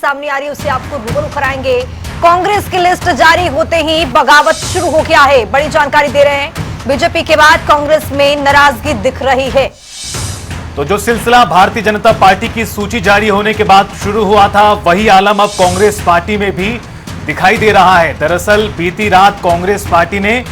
सामने आ रही है उससे आपको रूबरू कराएंगे। कांग्रेस की लिस्ट जारी होते ही बगावत शुरू हो गया है, बड़ी जानकारी दे रहे हैं। बीजेपी के बाद कांग्रेस में नाराजगी दिख रही है। तो जो सिलसिला भारतीय जनता पार्टी की सूची जारी होने के बाद शुरू हुआ था, वही आलम अब कांग्रेस पार्टी में भी दिखाई दे रहा है। दरअसल बीती रात कांग्रेस पार्टी ने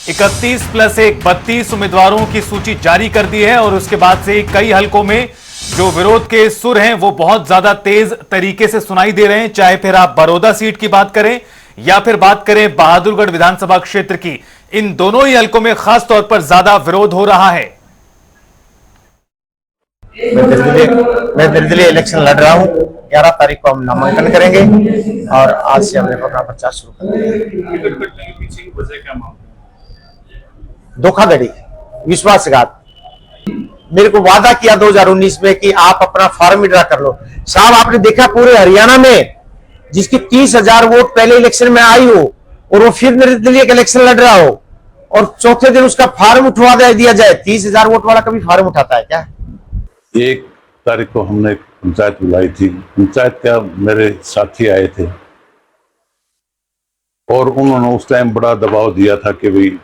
31 + 1 32 उम्मीदवारों की सूची जारी कर दी है और उसके बाद से कई हलकों में जो विरोध के सुर हैं वो बहुत ज्यादा तेज तरीके से सुनाई दे रहे हैं। चाहे फिर आप बड़ौदा सीट की बात करें या फिर बात करें बहादुरगढ़ विधानसभा क्षेत्र की, इन दोनों ही हलकों में खास तौर पर ज्यादा विरोध हो रहा है। मैं निर्दलीय इलेक्शन लड़ रहा हूँ। 11 तारीख को हम नामांकन करेंगे और आज से हमने अपना प्रचार शुरू कर दिया। धोखाधड़ी, विश्वासघात। मेरे को वादा किया 2019 में कि आप अपना फॉर्म विड्रा कर लो। साहब, आपने देखा पूरे हरियाणा में जिसकी 30,000 वोट पहले इलेक्शन में आई हो और वो फिर निर्दलीय इलेक्शन लड़ रहा हो और चौथे दिन उसका फॉर्म उठवा दिया जाए। 30,000 वोट वाला कभी फॉर्म उठाता है क्या? 1 तारीख को हमने पंचायत बुलाई थी। पंचायत का मेरे साथी आए थे और उन्होंने उस टाइम बड़ा दबाव दिया था कि भाई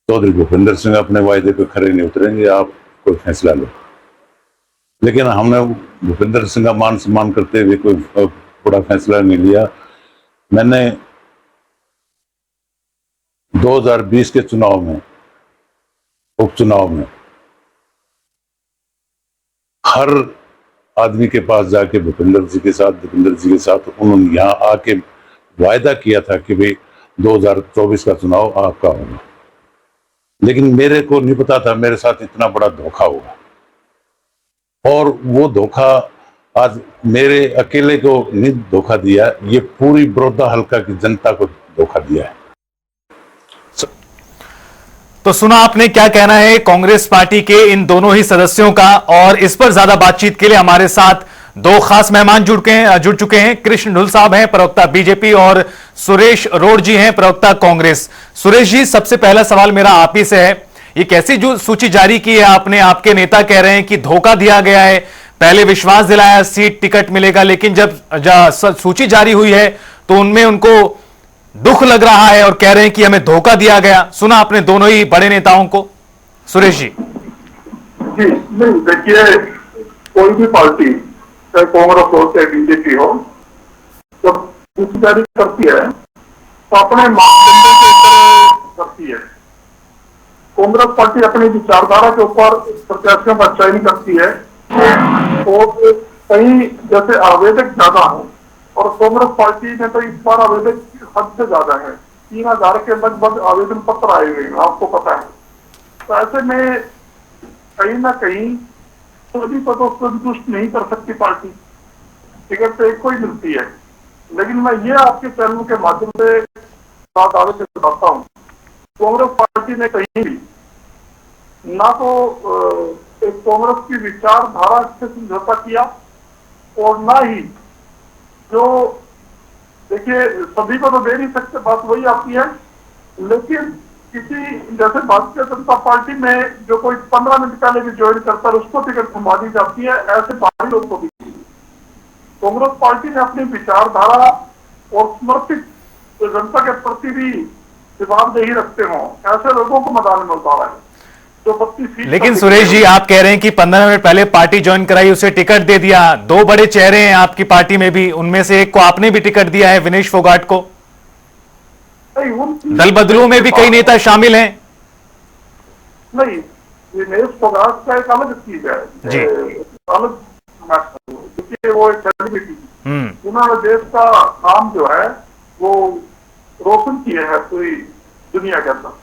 चौधरी भूपेंद्र सिंह अपने वायदे पे खरे नहीं उतरेंगे, आप कोई फैसला लो। लेकिन हमने भूपेंद्र सिंह का मान सम्मान करते हुए कोई बड़ा फैसला नहीं लिया। मैंने 2020 के चुनाव में, उपचुनाव में, हर आदमी के पास जाके भूपेंद्र जी के साथ उन्होंने यहाँ आके वायदा किया था कि भाई 2024 का चुनाव आपका होगा। लेकिन मेरे को नहीं पता था मेरे साथ इतना बड़ा धोखा होगा और वो धोखा आज मेरे अकेले को नहीं धोखा दिया, ये पूरी बड़ौदा हल्का की जनता को धोखा दिया है। तो सुना आपने क्या कहना है कांग्रेस पार्टी के इन दोनों ही सदस्यों का, और इस पर ज्यादा बातचीत के लिए हमारे साथ दो खास मेहमान जुड़ चुके हैं। कृष्ण ढुल साहब हैं प्रवक्ता बीजेपी और सुरेश रोड जी हैं प्रवक्ता कांग्रेस। सुरेश जी, सबसे पहला सवाल मेरा आप ही से है, ये कैसी जो सूची जारी की है आपने? आपके नेता कह रहे हैं कि धोखा दिया गया है, पहले विश्वास दिलाया सीट टिकट मिलेगा, लेकिन जब सूची जारी हुई है तो उनमें उनको दुख लग रहा है और कह रहे हैं कि हमें धोखा दिया गया। सुना आपने दोनों ही बड़े नेताओं को। सुरेश जी। नहीं, देखिए, कोई भी पार्टी, चाहे कांग्रेस हो चाहे बीजेपी हो, जब सूची जारी करती है तो अपने मापदंडों के ऊपर करती है। कांग्रेस पार्टी अपनी विचारधारा के ऊपर प्रत्याशियों का चयन करती है और कहीं जैसे आवेदक ज्यादा हो, और कांग्रेस पार्टी ने तो इस बार आवेदक हद से ज्यादा है। 3,000 के लगभग आवेदन पत्र आए हुए हैं, आपको पता है। तो ऐसे में कहीं ना कहीं सभी को तो संतुष्ट नहीं कर सकती पार्टी। टिकट तो एक को ही मिलती है। लेकिन मैं ये आपके चैनल के माध्यम से बात आगे से बताता हूँ, कांग्रेस पार्टी ने कहीं भी ना तो एक कांग्रेस की विचारधारा से समझौता किया और ना ही जो, देखिए, सभी को तो दे नहीं सकते, बात वही आती है। लेकिन किसी जैसे भारतीय जनता पार्टी में जो कोई 15 मिनट पहले भी ज्वाइन करता है उसको टिकट थमा दी जाती है। ऐसे बाहरी लोग को भी कांग्रेस पार्टी ने अपनी विचारधारा और समर्पित जनता के प्रति भी जवाबदेही रखते हों, ऐसे लोगों को मैदान में उतारा है। लेकिन सुरेश जी, आप कह रहे हैं कि 15 मिनट पहले पार्टी ज्वाइन कराई, उसे टिकट दे दिया। दो बड़े चेहरे हैं आपकी पार्टी में भी, उनमें से एक को आपने भी टिकट दिया है, विनेश फोगाट को। दल बदलू में भी कई नेता शामिल हैं। नहीं, विनेश फोगाट का एक अलग चीज है जी, अलग क्योंकि वो एक सेलिब्रिटी, उन्होंने देश का नाम जो है वो रोशन किया है पूरी दुनिया के अंदर।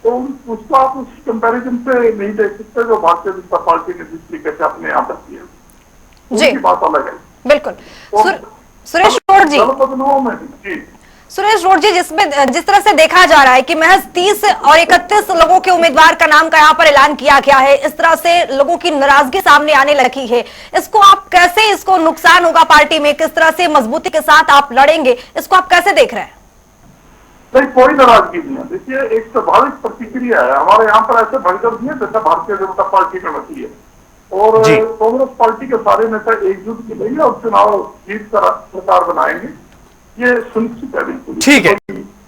तो उसको आप उस कंपैरिजन से नहीं देख सकते जो भारतीय जनता पार्टी ने जिस तरीके से अपने यहाँ तक किया, उसकी बात अलग है। बिल्कुल। सुरेश रोड जी, सुरेश रोड जी, जिस तरह से देखा जा रहा है कि महज 30 और 31 लोगों के उम्मीदवार का नाम का यहाँ पर ऐलान किया गया है, इस तरह से लोगों की नाराजगी सामने आने लगी है, इसको आप कैसे, इसको नुकसान होगा पार्टी में, किस तरह से मजबूती के साथ आप लड़ेंगे, इसको आप कैसे देख रहे हैं? नहीं, कोई नाराजगी नहीं है। देखिए, एक स्वाभाविक प्रतिक्रिया है। हमारे यहाँ पर ऐसे भगदड़ नहीं है जैसे भारतीय जनता पार्टी में मची है। और जी। कांग्रेस पार्टी के सारे नेता एकजुट की रही और चुनाव जीत कर सरकार बनाएंगे, ये सुनिश्चित है बिल्कुल। ठीक है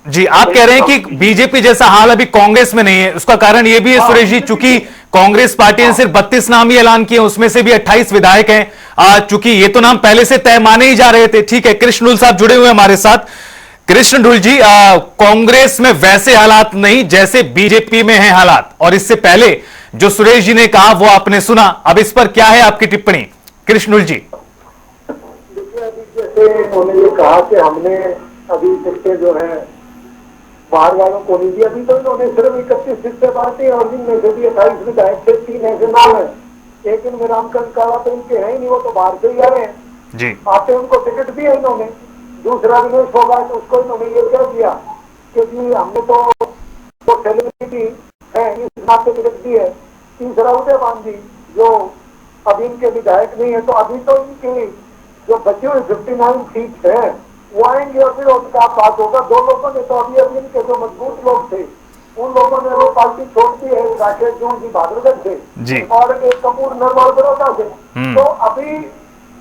जी, आप कह रहे हैं कि बीजेपी जैसा हाल अभी कांग्रेस में नहीं है। उसका कारण यह भी है सुरेश जी, चूंकि कांग्रेस पार्टी ने सिर्फ 32 नाम ही ऐलान किए, उसमें से भी 28 विधायक हैं। चूंकि ये तो नाम पहले से तय माने ही जा रहे थे। ठीक है, कृष्ण ढुल साहब जुड़े हुए हैं हमारे साथ। कृष्ण ढुल जी, कांग्रेस में वैसे हालात नहीं जैसे बीजेपी में हैं हालात, और इससे पहले जो सुरेश जी ने कहा वो आपने सुना। अब इस पर क्या है आपकी टिप्पणी कृष्ण ढुल जी? देखिए, अभी जैसे उन्होंने ये कहा कि हमने अभी टिकटें जो है बाहर वालों को नहीं दी, अभी तो इन्होंने सिर्फ 31 सीटें बांटी और जिनमें से भी 28 विधायक थे, 3 ऐसे नाम है। एक इनमें रामचंद्र काला तो इनके है ही नहीं, वो तो बाहर से ही आए हैं जी। आते, उनको टिकट दिया इन्होंने। दूसरा विनोद फोगाट, उसको इन्होंने ये कह दिया कि जी हमने तो सेलिब्रिटी है इस नाते टिकट दी है। तीसरा उदय गांधी जो अभी इनके विधायक नहीं है, तो अभी तो इनकी जो बची हुई 59 सीट है वो आएंगे और फिर उनका बात होगा। दो लोगों ने तो अभी इनके जो मजबूत लोग थे उन लोगों ने वो पार्टी छोड़ दी है, राकेश जून जी बहादुरगढ़ जी। से और एक कपूर नरवाल बड़ौदा से। तो अभी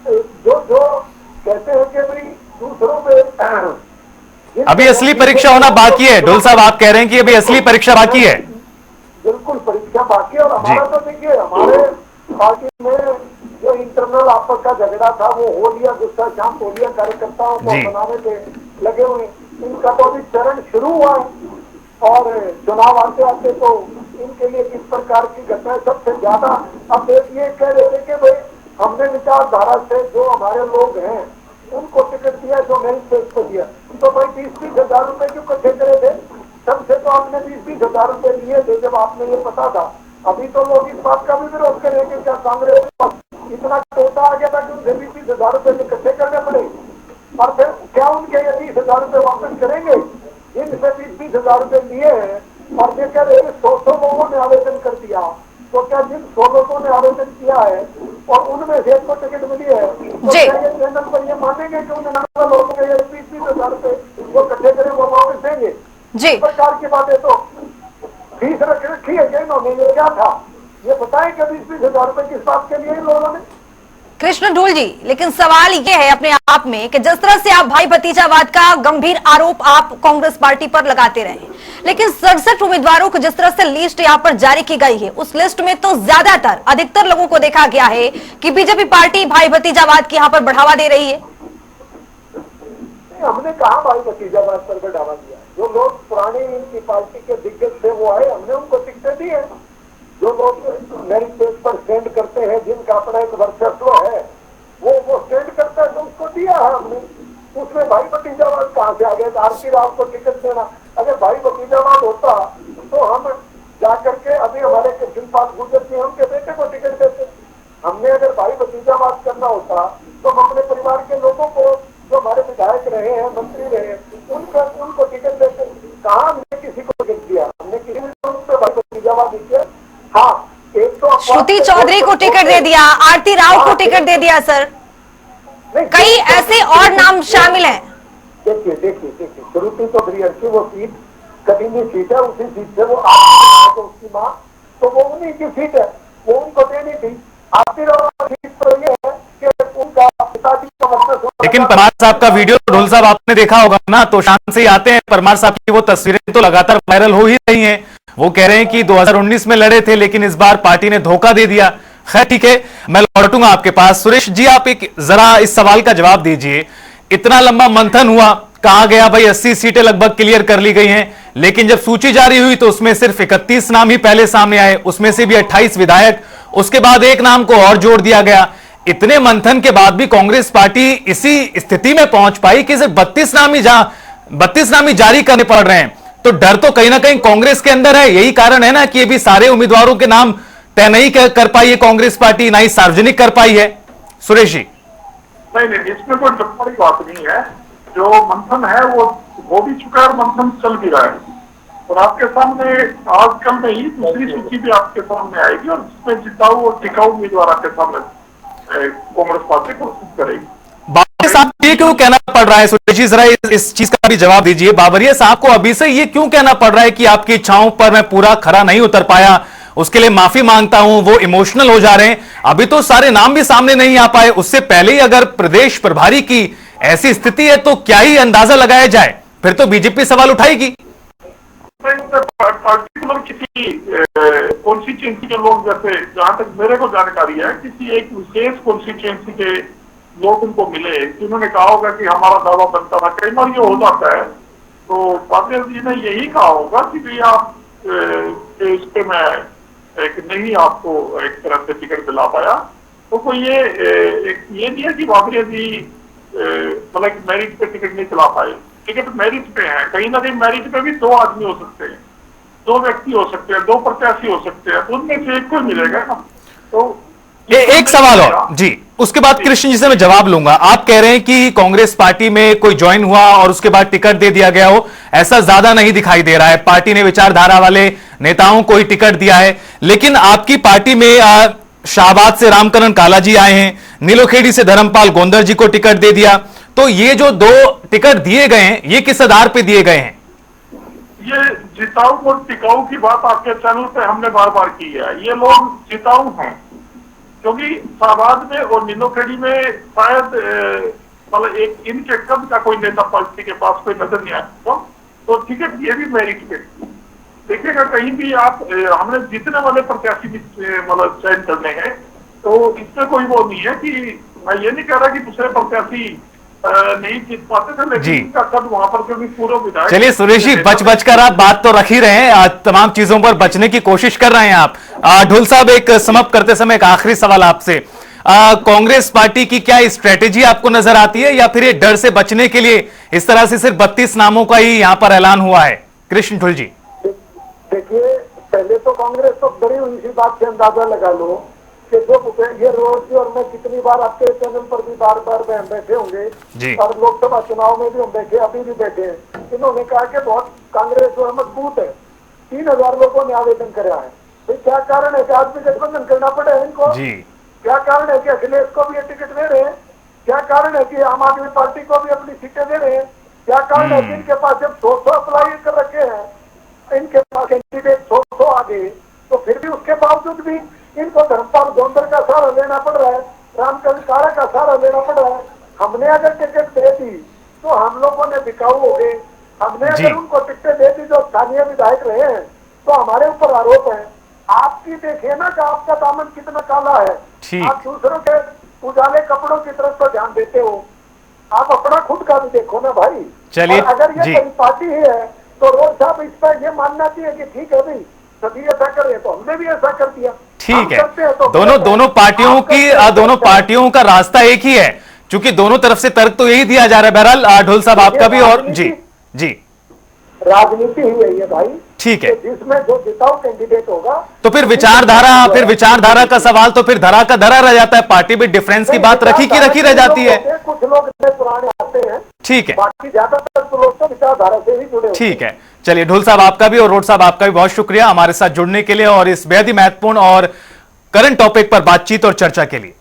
जो जो कहते हैं कि भाई दूसरों पे अभी असली परीक्षा होना बाकी है। ढुल साहब, आप कह रहे हैं कि अभी असली परीक्षा बाकी है? बिल्कुल परीक्षा बाकी है। और हमारा तो देखिए, हमारे पार्टी में जो इंटरनल आपस का झगड़ा था वो हो लिया, गुस्सा शांत हो लिया, कार्यकर्ताओं को बनाने पे लगे हुए। इनका तो अभी चरण शुरू हुआ है और चुनाव आते आते तो इनके लिए किस प्रकार की घटना सबसे ज्यादा। अब ये कह रहे थे कि भाई हमने विचारधारा से जो हमारे लोग हैं उनको टिकट दिया, जो मेरी स्टेज को दिया, तो भाई 20-20 हजार रुपए क्यों इकट्ठे करे थे? सबसे तो आपने 20-20 हजार रुपए लिए थे जब आपने ये पता था। अभी तो लोग इस बात का भी विरोध करेंगे क्या कांग्रेस इतना टोटा आ गया था कि उनसे 20-20 हजार रुपए इकट्ठे करने पड़े, और फिर क्या उनके ये 20 हजार रुपए वापस करेंगे जिनसे 20-20 हजार रुपए लिए हैं? और फिर कह रहे 100 लोगों ने आवेदन कर दिया, तो क्या जिन 100 लोगों ने आवेदन किया है और उनमें से एक को टिकट मिली है, तो जी। क्या ये चैनल पर ये मानेंगे कि उन 99 लोगों के ये 20-20 हजार रुपए वो इकट्ठे करें वो वापस देंगे? जी। इस प्रकार की बातें तो फीस रख रखी है क्या इन्होंने? ये क्या था ये बताएं कि 20-20 हजार रुपए किस बात के लिए इन लोगों ने? कृष्ण ढूल जी, लेकिन सवाल ये है अपने आप में कि जिस तरह से आप भाई भतीजावाद का गंभीर आरोप आप कांग्रेस पार्टी पर लगाते रहे, लेकिन 67 उम्मीदवारों को जिस तरह से लिस्ट यहाँ पर जारी की गई है, उस लिस्ट में तो ज्यादातर अधिकतर लोगों को देखा गया है कि बीजेपी पार्टी भाई भतीजावाद की यहाँ पर बढ़ावा दे रही है। हमने कहा भाई भतीजावाद पर बढ़ावा दिया? जो लोग पुराने इनकी पार्टी के दिग्गज थे वो आए, हमने उनको टिकटें दी है। जो लोग मेरिट बेस पर स्टैंड करते हैं, जिनका अपना एक वर्चस्व है, वो स्टैंड करता है तो उसको दिया है हमने। उसमें भाई भतीजावाद कहाँ से आ गया? आरती राव को टिकट देना, अगर भाई भतीजावाद होता तो हम जाकर के अभी हमारे कृष्णपाल गुर्जर जी उनके बेटे को टिकट देते। हमने अगर भाई भतीजावाद करना होता तो हम अपने परिवार के लोगों को जो हमारे विधायक रहे हैं, मंत्री रहे हैं, उनको टिकट देते। कहाँ हमने किसी को टिकट दिया? हमने किसी को भाई भतीजावाद किया? हाँ, एक तो श्रुति चौधरी को टिकट दे दिया, आरती राव को टिकट दे दिया सर, कई ऐसे और नाम शामिल हैं। देखिए श्रुति चौधरी अर्ची वो सीट कदीमी सीट है, उसी सीट से वो तो उसकी माँ, तो वो उन्हीं की सीट है, वो उनको देनी थी। आरती राव सीट तो ये है कि उनका पिताजी का मतलब। लेकिन परमार साहब का वीडियो ढोल साहब आपने देखा होगा ना, तो शान से ही आते हैं। परमार साहब की वो तस्वीरें तो लगातार वायरल हो ही रही हैं। वो कह रहे हैं कि 2019 में लड़े थे लेकिन इस बार पार्टी ने धोखा दे दिया। खैर ठीक है, मैं लौटूंगा आपके पास। सुरेश जी, आप एक जरा इस सवाल का जवाब दीजिए। इतना लंबा मंथन हुआ, कहा गया भाई 80 सीटें लगभग क्लियर कर ली गई हैं, लेकिन जब सूची जारी हुई तो उसमें सिर्फ 31 नाम ही पहले सामने आए, उसमें से भी 28 विधायक, उसके बाद एक नाम को और जोड़ दिया गया। इतने मंथन के बाद भी कांग्रेस पार्टी इसी स्थिति में पहुंच पाई कि सिर्फ 32 नाम ही जारी करने पड़ रहे हैं। तो डर तो कहीं ना कहीं कांग्रेस के अंदर है। यही कारण है ना कि ये भी सारे उम्मीदवारों के नाम तय नहीं कर पाई है कांग्रेस पार्टी, ना ही सार्वजनिक कर पाई है। सुरेश जी, नहीं, इसमें कोई बड़ी बात नहीं है। जो मंथन है वो हो भी चुका है और मंथन चल भी रहा है। और आपके सामने आजकल में ही दूसरी सूची भी आपके सामने आएगी और जिसमें जिताऊ और टिकाऊ उम्मीदवार आपके सामने कांग्रेस पार्टी कोशिश करेगी। बाबरिया साहब ये क्यों कहना पड़ रहा है? सुरेश जी, जरा इस चीज का भी जवाब दीजिए। बाबरिया साहब को अभी से ये क्यों कहना पड़ रहा है कि आपकी इच्छाओं पर मैं पूरा खरा नहीं उतर पाया, उसके लिए माफी मांगता हूं, वो इमोशनल हो जा रहे हैं। अभी तो सारे नाम भी सामने नहीं आ पाए, उससे पहले ही अगर प्रदेश प्रभारी की ऐसी स्थिति है तो क्या ही अंदाजा लगाया जाए, फिर तो बीजेपी सवाल उठाएगी। पर्टिकुलर किसी कॉन्स्टिट्यूएंसी के लोग, जैसे जहां तक मेरे को जानकारी है, किसी एक विशेष कॉन्स्टिट्यूएंसी के लोग उनको मिले जिन्होंने कहा होगा कि हमारा दावा बनता था। कई बार ये हो जाता है, तो बादल जी ने यही कहा होगा कि भाई आप इस पे मैं एक नहीं आपको एक तरह से टिकट दिला पाया। तो कोई ये नहीं है कि बादल जी मतलब मेरिट पे टिकट नहीं चला पाए, टिकट मेरिट पे है। कहीं ना कहीं मेरिट पे भी 2 आदमी हो सकते हैं, 2 व्यक्ति हो सकते हैं, 2 प्रत्याशी हो सकते हैं, तो उनमें से एक को मिलेगा ना। तो एक सवाल और जी, उसके बाद कृष्ण जी से मैं जवाब लूंगा। आप कह रहे हैं कि कांग्रेस पार्टी में कोई ज्वाइन हुआ और उसके बाद टिकट दे दिया गया हो, ऐसा ज्यादा नहीं दिखाई दे रहा है। पार्टी ने विचारधारा वाले नेताओं को ही टिकट दिया है, लेकिन आपकी पार्टी में शाहबाद से रामकरण काला जी आए हैं, नीलोखेड़ी से धर्मपाल गोंदर जी को टिकट दे दिया। तो ये जो 2 टिकट दिए गए हैं, ये किस आधार पर दिए गए हैं? ये जिताऊ और टिकाऊ की बात आपके चैनल पे हमने बार बार की है। ये लोग जिताऊ हैं क्योंकि शाहबाद में और नीलोखेड़ी में शायद मतलब एक इनके कद का कोई नेता पार्टी के पास कोई नजर नहीं आया। तो टिकट ये भी मेरिट पे देखिएगा। कहीं भी आप हमने जीतने वाले प्रत्याशी भी मतलब चयन करने हैं, तो इसमें कोई वो नहीं है कि मैं ये नहीं कह रहा कि दूसरे प्रत्याशी नहीं जीत पाते थे, लेकिन इनका कद वहां पर क्योंकि पूर्व विधायक। चलिए सुरेश जी, बच कर आप बात तो रख ही रहे हैं, तमाम चीजों पर बचने की कोशिश कर रहे हैं आप। ढुल साहब, एक समाप्त करते समय एक आखिरी सवाल आपसे। कांग्रेस पार्टी की क्या स्ट्रेटेजी आपको नजर आती है, या फिर ये डर से बचने के लिए इस तरह से सिर्फ 32 नामों का ही यहां पर ऐलान हुआ है? कृष्ण ढुल जी। देखिए, पहले तो कांग्रेस तो डरी हुई इसी बात से अंदाजा लगा लो कि जो ये रोज और मैं कितनी बार आपके चैनल पर भी बार बैठे होंगे और लोकसभा चुनाव में भी हम बैठे, अभी भी बैठे हैं। इन्होंने कहा कि बहुत कांग्रेस जो है मजबूत है। 3000 लोगों ने आवेदन कराया है। तो क्या कारण है कि आज भी गठबंधन करना पड़े है इनको? क्या कारण है कि अखिलेश को भी ये टिकट दे रहे हैं? क्या कारण है कि आम आदमी पार्टी को भी अपनी सीटें दे रहे हैं? क्या कारण है कि इनके पास जब 100 अप्लाई कर रखे हैं, इनके पास कैंडिडेट 100 आ गए, तो फिर भी उसके बावजूद भी इनको धर्मपाल गोंदर का सहारा लेना पड़ रहा है, रामकरण काला का सहारा लेना पड़ रहा है। हमने अगर टिकट दे दी तो हम लोगों ने बिकाऊ हो गए। हमने अगर उनको टिकट दे दी जो स्थानीय विधायक रहे हैं, तो हमारे ऊपर आरोप है। आपकी देखिए ना कि आपका दामन कितना काला है। आप दूसरों के उजाले कपड़ों की तरफ तो ध्यान देते हो, आप अपना खुद का भी देखो ना भाई। चलिए, अगर ये कोई पार्टी ही है तो रोज साहब इस पर ये मानना चाहिए कि ठीक है भाई, सभी ऐसा कर रहे, तो हमने भी ऐसा कर दिया। ठीक है, दोनों पार्टियों का रास्ता एक ही है, क्योंकि दोनों तरफ से तर्क तो यही दिया जा रहा है। बहरहाल ढोल साहब आपका भी, और जी राजनीति ही है ये भाई। ठीक है, जिसमें जो जिताऊ कैंडिडेट होगा, तो फिर विचारधारा का सवाल तो फिर धरा का धरा रह जाता है। पार्टी भी डिफरेंस की बात रखी रह जाती है। कुछ लोग पुराने आते हैं, ठीक है, बाकी ज्यादातर तो लोग तो विचारधारा से ही जुड़े। ठीक है, चलिए ढोल साहब आपका भी और रोड साहब आपका भी बहुत शुक्रिया हमारे साथ जुड़ने के लिए और इस बेहद ही महत्वपूर्ण और करंट टॉपिक पर बातचीत और चर्चा के लिए।